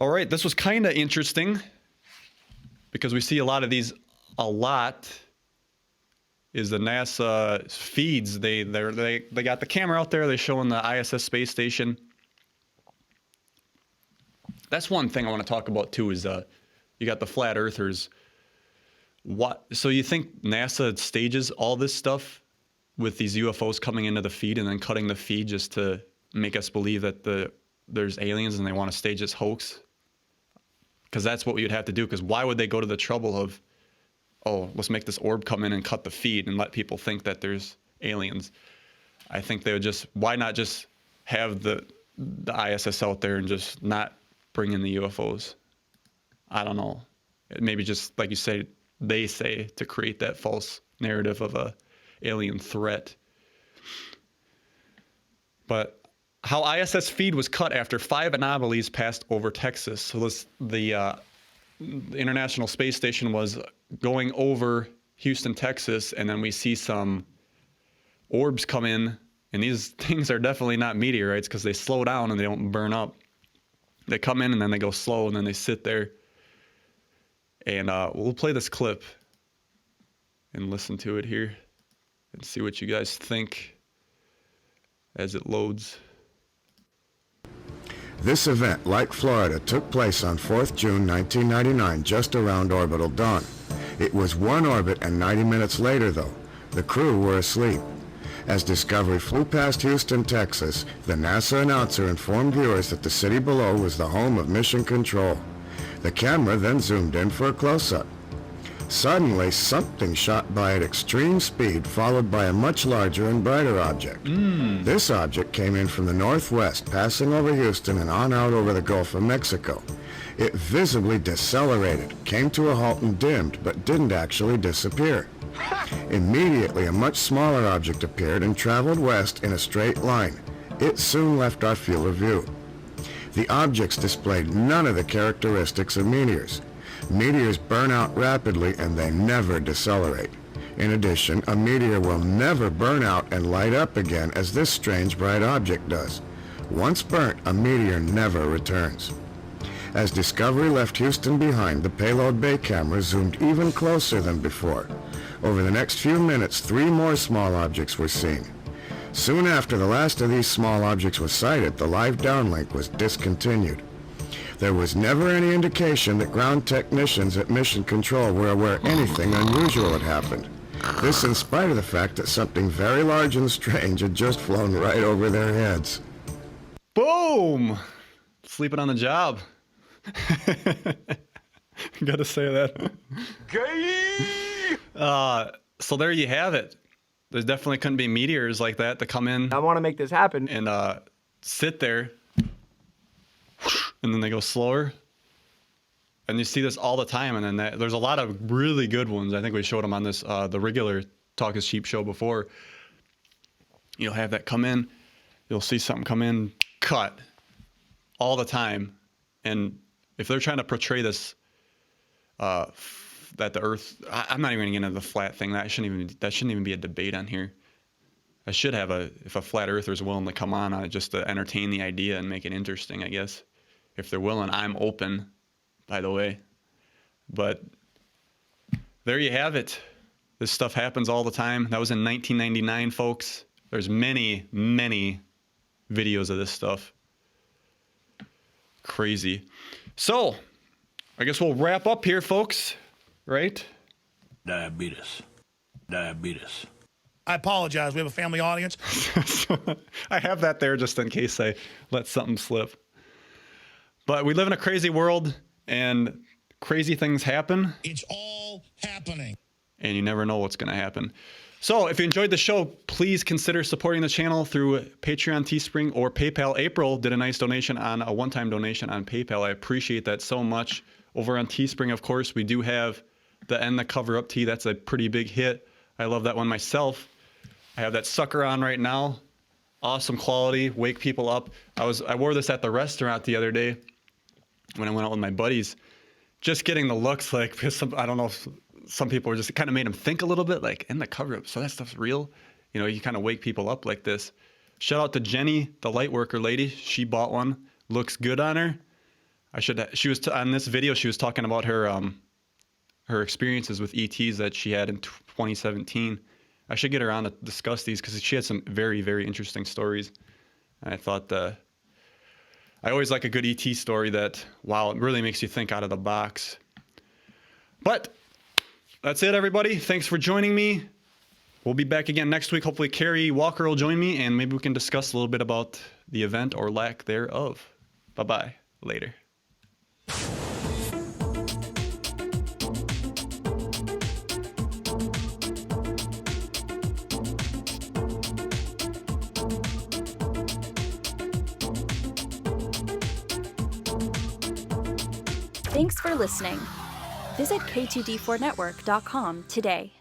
All right, this was kind of interesting because we see a lot of these a lot. Is the NASA feeds. They got the camera out there. They're showing the ISS space station. That's one thing I want to talk about too. Is you got the flat earthers. What? So you think NASA stages all this stuff with these UFOs coming into the feed and then cutting the feed just to make us believe that there's aliens and they want to stage this hoax? Because that's what we would have to do. Because why would they go to the trouble of, oh, let's make this orb come in and cut the feed and let people think that there's aliens? I think they would just, why not just have the ISS out there and just not bring in the UFOs? I don't know. Maybe just, like you say, they say, to create that false narrative of a alien threat. But how ISS feed was cut after 5 anomalies passed over Texas. So the International Space Station was going over Houston, Texas, and then we see some orbs come in, and these things are definitely not meteorites because they slow down and they don't burn up. They come in and then they go slow and then they sit there. And we'll play this clip and listen to it here and see what you guys think as it loads. This event, like Florida, took place on 4th June 1999, just around orbital dawn. It was one orbit and 90 minutes later, though. The crew were asleep. As Discovery flew past Houston, Texas, the NASA announcer informed viewers that the city below was the home of Mission Control. The camera then zoomed in for a close-up. Suddenly, something shot by at extreme speed, followed by a much larger and brighter object. This object came in from the northwest, passing over Houston and on out over the Gulf of Mexico. It visibly decelerated, came to a halt and dimmed, but didn't actually disappear. Immediately, a much smaller object appeared and traveled west in a straight line. It soon left our field of view. The objects displayed none of the characteristics of meteors. Meteors burn out rapidly and they never decelerate. In addition, a meteor will never burn out and light up again as this strange bright object does. Once burnt, a meteor never returns. As Discovery left Houston behind, the payload bay camera zoomed even closer than before. Over the next few minutes, 3 more small objects were seen. Soon after the last of these small objects was sighted, the live downlink was discontinued. There was never any indication that ground technicians at Mission Control were aware anything unusual had happened. This in spite of the fact that something very large and strange had just flown right over their heads. Boom! Sleeping on the job. Gotta say that. So there you have it. There definitely couldn't be meteors like that to come in. I want to make this happen. And sit there. And then they go slower. And you see this all the time. And then there's a lot of really good ones. I think we showed them on this, the regular Talk is Cheap show before. You'll have that come in. You'll see something come in, cut. All the time. And if they're trying to portray this, that the Earth, I'm not even getting into the flat thing. That shouldn't even be a debate on here. I should have if a flat earther's willing to come on just to entertain the idea and make it interesting, I guess. If they're willing, I'm open, by the way. But there you have it. This stuff happens all the time. That was in 1999, folks. There's many, many videos of this stuff. Crazy. So, I guess we'll wrap up here, folks. Right? Diabetes. I apologize. We have a family audience. I have that there just in case I let something slip. But we live in a crazy world, and crazy things happen. It's all happening. And you never know what's going to happen. So if you enjoyed the show, please consider supporting the channel through Patreon, Teespring, or PayPal. April did a nice donation on a one-time donation on PayPal. I appreciate that so much. Over on Teespring, of course, we do have the End the Cover Up tee. That's a pretty big hit. I love that one myself. I have that sucker on right now. Awesome quality. Wake people up. I wore this at the restaurant the other day when I went out with my buddies. Just getting the looks, like, because I don't know if some people were just kind of made them think a little bit, like, End the Cover Up. So that stuff's real. You know, you kind of wake people up like this. Shout out to Jenny, the light worker lady. She bought one. Looks good on her. She was on this video. She was talking about her experiences with ETs that she had in 2017. I should get her on to discuss these because she had some very, very interesting stories. And I thought I always like a good ET story that, wow, it really makes you think out of the box. But that's it, everybody. Thanks for joining me. We'll be back again next week. Hopefully Carrie Walker will join me, and maybe we can discuss a little bit about the event or lack thereof. Bye-bye. Later. Thanks for listening. Visit K2D4Network.com today.